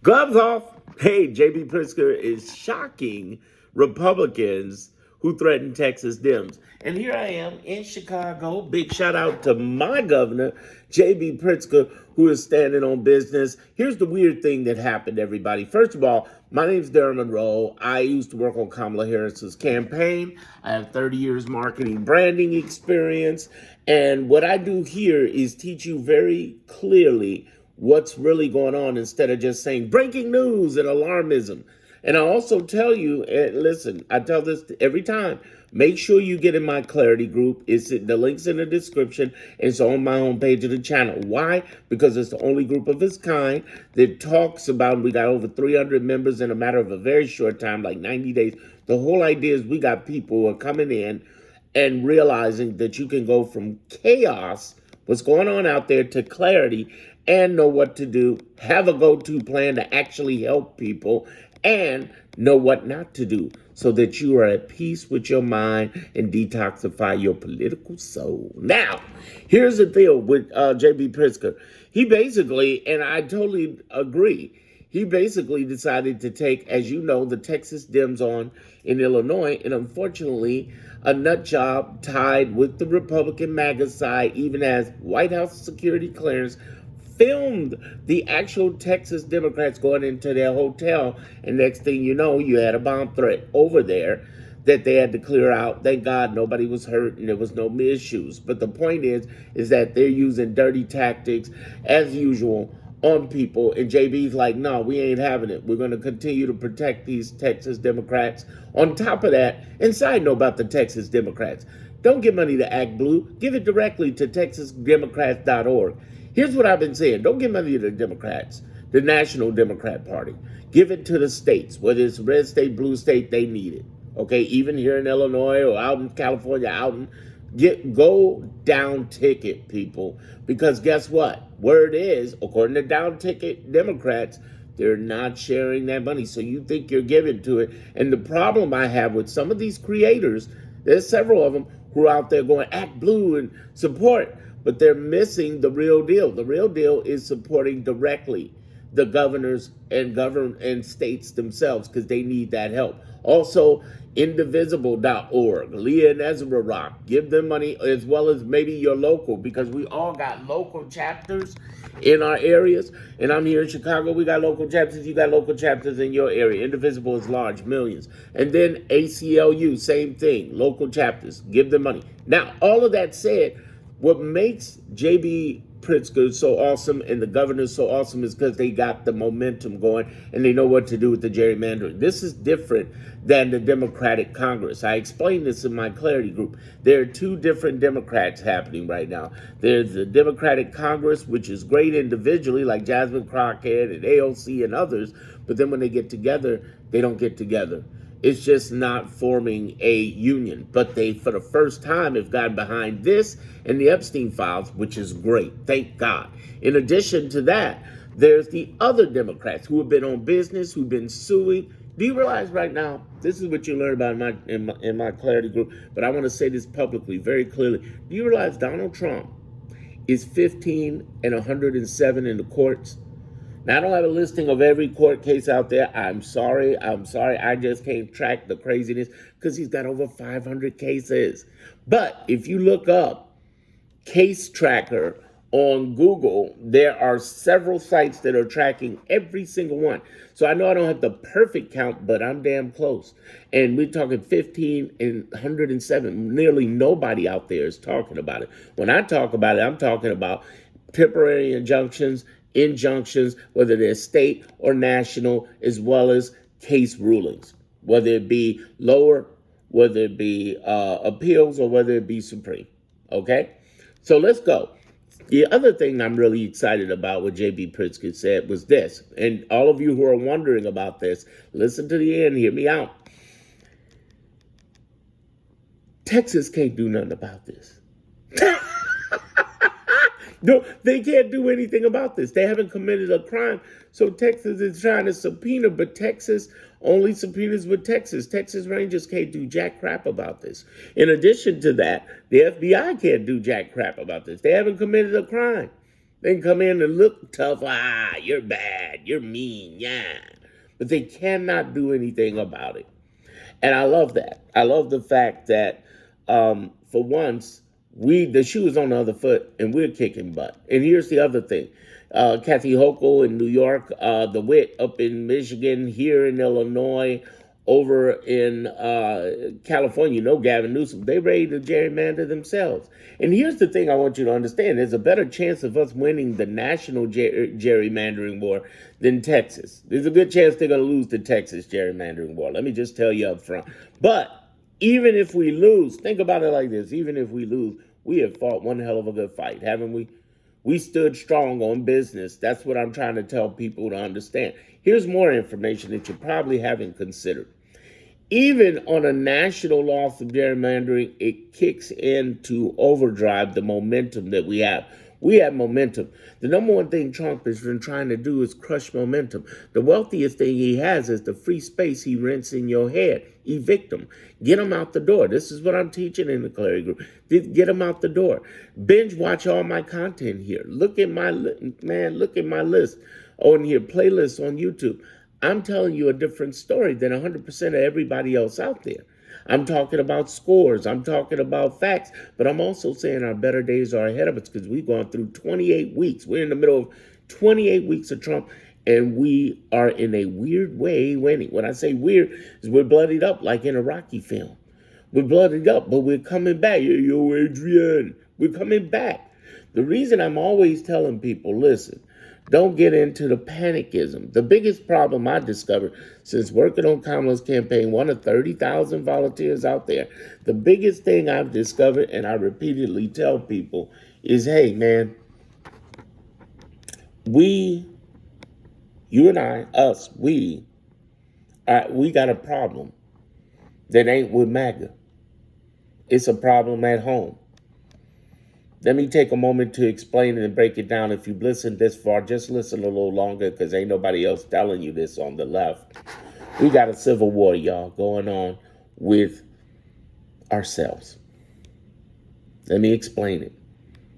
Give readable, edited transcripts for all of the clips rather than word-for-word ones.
Gloves off. Hey, JB Pritzker is shocking Republicans who threaten Texas Dems. And here I am in Chicago. Big shout out to my governor, JB Pritzker, who is standing on business. Here's the weird thing that happened, everybody. First of all, my name's Darren Monroe. I used to work on Kamala Harris's campaign. I have 30 years marketing branding experience. And what I do here is teach you very clearly what's really going on instead of just saying breaking news and alarmism. And I also tell you, and listen, I tell this every time, make sure you get in my clarity group. The link's in the description. It's on my homepage of the channel. Why? Because it's the only group of its kind that talks about, we got over 300 members in a matter of a very short time, like 90 days. The whole idea is we got people who are coming in and realizing that you can go from chaos, what's going on out there, to clarity, and know what to do, have a go-to plan to actually help people, and know what not to do so that you are at peace with your mind and detoxify your political soul. Now, here's the deal with J.B. Pritzker. He basically, and I totally agree, he basically decided to take, as you know, the Texas Dems on in Illinois, and unfortunately, a nut job tied with the Republican MAGA side, even as White House security clearance filmed the actual Texas Democrats going into their hotel, and next thing you know, you had a bomb threat over there that they had to clear out. Thank God nobody was hurt and there was no issues. But the point is that they're using dirty tactics as usual on people, and JB's like, no, we ain't having it. We're going to continue to protect these Texas Democrats. On top of that, and side note about the Texas Democrats, don't give money to Act Blue. Give it directly to texasdemocrats.org. Here's what I've been saying. Don't give money to the Democrats, the National Democrat Party. Give it to the states. Whether it's red state, blue state, they need it. Okay, even here in Illinois or out in California, go down ticket, people. Because guess what? Word is, according to down ticket Democrats, they're not sharing that money. So you think you're giving to it. And the problem I have with some of these creators, there's several of them who are out there going, Act Blue and support, but they're missing the real deal. The real deal is supporting directly the governors and states themselves, because they need that help. Also, indivisible.org, Leah and Ezra Rock, give them money, as well as maybe your local, because we all got local chapters in our areas. And I'm here in Chicago, we got local chapters. You got local chapters in your area. Indivisible is large, millions. And then ACLU, same thing, local chapters, give them money. Now, all of that said, what makes JB Pritzker so awesome and the governors so awesome is because they got the momentum going and they know what to do with the gerrymandering. This is different than the Democratic Congress. I explained this in my clarity group. There are two different Democrats happening right now. There's the Democratic Congress, which is great individually, like Jasmine Crockett and AOC and others, but then when they get together, they don't get together. It's just not forming a union. But they, for the first time, have gotten behind this and the Epstein files, which is great. Thank God. In addition to that, there's the other Democrats who have been on business, who've been suing. Do you realize right now, this is what you learn about in my clarity group, but I want to say this publicly, very clearly. Do you realize Donald Trump is 15 and 107 in the courts? Now, I don't have a listing of every court case out there. I'm sorry. I just can't track the craziness because he's got over 500 cases. But if you look up Case Tracker on Google, there are several sites that are tracking every single one. So I know I don't have the perfect count, but I'm damn close. And we're talking 15 and 107. Nearly nobody out there is talking about it. When I talk about it, I'm talking about temporary injunctions, whether they're state or national, as well as case rulings, whether it be lower, whether it be appeals, or whether it be Supreme. Okay? So let's go. The other thing I'm really excited about what J.B. Pritzker said was this, and all of you who are wondering about this, listen to the end, hear me out. Texas can't do nothing about this. No, they can't do anything about this. They haven't committed a crime. So Texas is trying to subpoena, but Texas only subpoenas with Texas. Texas Rangers can't do jack crap about this. In addition to that, the FBI can't do jack crap about this. They haven't committed a crime. They can come in and look tough. Ah, you're bad. You're mean. Yeah. But they cannot do anything about it. And I love that. I love the fact that for once, the shoe is on the other foot and we're kicking butt. And here's the other thing. Kathy Hochul in New York, the Wit up in Michigan, here in Illinois, over in California, Gavin Newsom, they ready to gerrymander themselves. And here's the thing I want you to understand. There's a better chance of us winning the national gerrymandering war than Texas. There's a good chance they're going to lose the Texas gerrymandering war. Let me just tell you up front. But even if we lose, think about it like this. Even if we lose, we have fought one hell of a good fight, haven't we? We stood strong on business. That's what I'm trying to tell people to understand. Here's more information that you probably haven't considered. Even on a national loss of gerrymandering, it kicks into overdrive the momentum that we have. We have momentum. The number one thing Trump has been trying to do is crush momentum. The wealthiest thing he has is the free space he rents in your head. Evict them. Get them out the door. This is what I'm teaching in the Clary Group. Get them out the door. Binge watch all my content here. Look at my list on here, playlists on YouTube. I'm telling you a different story than 100% of everybody else out there. I'm talking about scores. I'm talking about facts. But I'm also saying our better days are ahead of us because we've gone through 28 weeks. We're in the middle of 28 weeks of Trump, and we are in a weird way winning. When I say weird, is we're bloodied up like in a Rocky film. We're bloodied up, but we're coming back. Yo, Adrian, we're coming back. The reason I'm always telling people, listen, don't get into the panicism. The biggest problem I discovered since working on Kamala's campaign, one of 30,000 volunteers out there, the biggest thing I've discovered, and I repeatedly tell people, is, hey, man, you and I, us, we got a problem that ain't with MAGA. It's a problem at home. Let me take a moment to explain it and break it down. If you've listened this far, just listen a little longer because ain't nobody else telling you this on the left. We got a civil war, y'all, going on with ourselves. Let me explain it.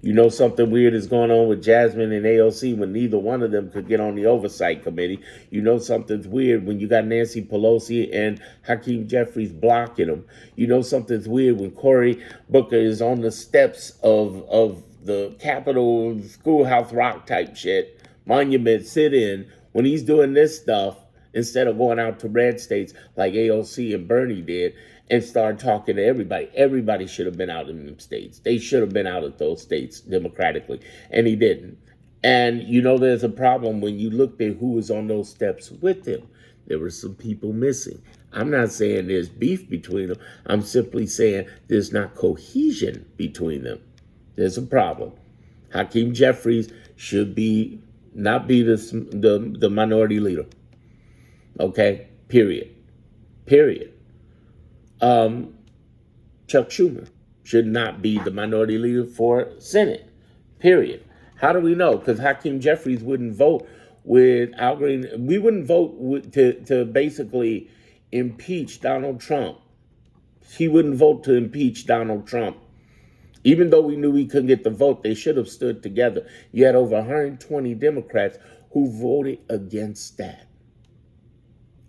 You know something weird is going on with Jasmine and AOC when neither one of them could get on the oversight committee. You know something's weird when you got Nancy Pelosi and Hakeem Jeffries blocking them. You know something's weird when Cory Booker is on the steps of the Capitol Schoolhouse Rock type shit, monument sit-in, when he's doing this stuff instead of going out to red states like AOC and Bernie did and start talking to everybody. Everybody should have been out in them states. They should have been out of those states democratically, and he didn't. And you know there's a problem when you looked at who was on those steps with him. There were some people missing. I'm not saying there's beef between them. I'm simply saying there's not cohesion between them. There's a problem. Hakeem Jeffries should not be the minority leader. Okay? Period. Chuck Schumer should not be the minority leader for Senate, period. How do we know? Because Hakeem Jeffries wouldn't vote with Al Green. We wouldn't vote to basically impeach Donald Trump. He wouldn't vote to impeach Donald Trump. Even though we knew we couldn't get the vote, they should have stood together. You had over 120 Democrats who voted against that,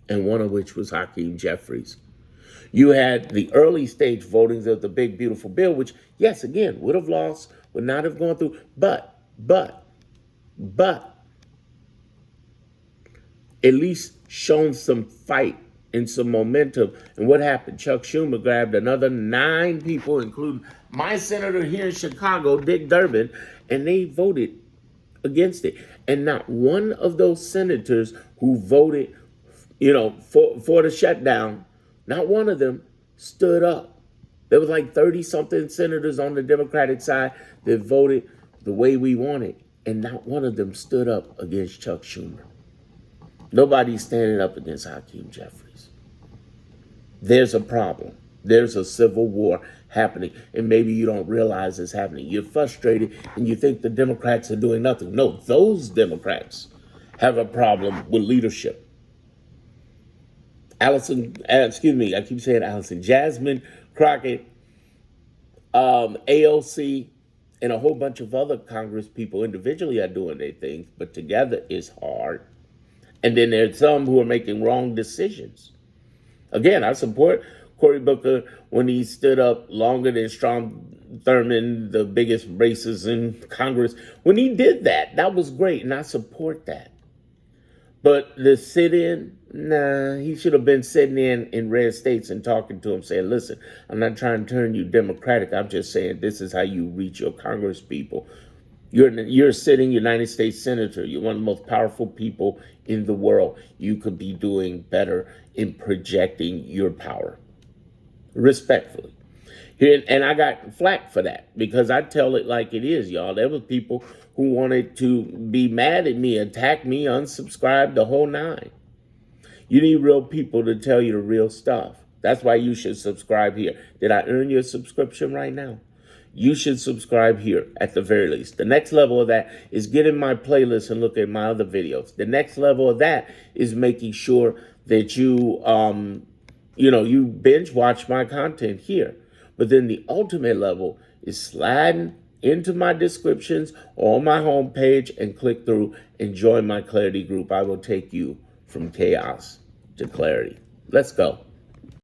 and one of which was Hakeem Jeffries. You had the early stage votings of the big, beautiful bill, which, yes, again, would have lost, would not have gone through, but at least shown some fight and some momentum. And what happened? Chuck Schumer grabbed another 9 people, including my senator here in Chicago, Dick Durbin, and they voted against it. And not one of those senators who voted, for the shutdown, not one of them stood up. There was like 30-something senators on the Democratic side that voted the way we wanted, and not one of them stood up against Chuck Schumer. Nobody's standing up against Hakeem Jeffries. There's a problem. There's a civil war happening, and maybe you don't realize it's happening. You're frustrated, and you think the Democrats are doing nothing. No, those Democrats have a problem with leadership. Jasmine Crockett, AOC, And a whole bunch of other Congress people individually are doing their things, but together is hard. And then there's some who are making wrong decisions. Again, I support Cory Booker when he stood up longer than Strom Thurmond, the biggest racist in Congress. When he did that, that was great, and I support that. But the sit-in, nah, he should have been sitting in red states and talking to him, saying, listen, I'm not trying to turn you Democratic. I'm just saying this is how you reach your Congress people. You're a sitting United States Senator. You're one of the most powerful people in the world. You could be doing better in projecting your power. Respectfully. And I got flack for that because I tell it like it is, y'all. There were people who wanted to be mad at me, attack me, unsubscribe, the whole nine. You need real people to tell you the real stuff. That's why you should subscribe here. Did I earn your subscription right now? You should subscribe here at the very least. The next level of that is get in my playlist and look at my other videos. The next level of that is making sure that you binge watch my content here. But then the ultimate level is sliding into my descriptions or on my homepage and click through and join my clarity group. I will take you from chaos to clarity. Let's go.